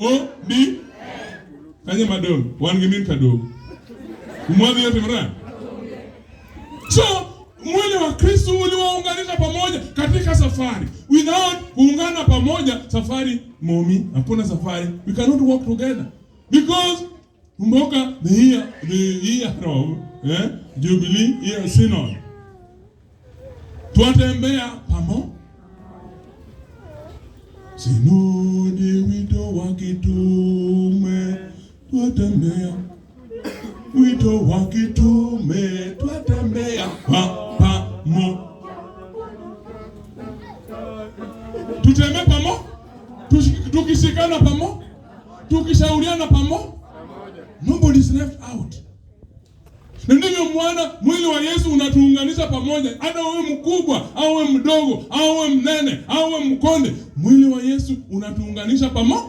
OD kanye madong wangimin kadong umwadhi yote mara. So mwili wa Kristo uliwaunganisha pamoja katika safari. Without kuungana pamoja safari momi, hakuna safari. We cannot walk together because kumbuka the year Jubilee year synod. Tuatembea pamoja. Sinodi wito wa kitume, tuatembea. Wito wa kitume, tuatembea pamoja. Tutembea pamoja, tukishikana pamoja, tukishauriana pamoja. Nobody is left out. Na ndivyo mwili wa Yesu unatuunganisha pamoja. Hata wewe mkubwa, au wewe mdogo, au wewe mnene, au wewe mkonde, mwili wa Yesu unatuunganisha pamoja.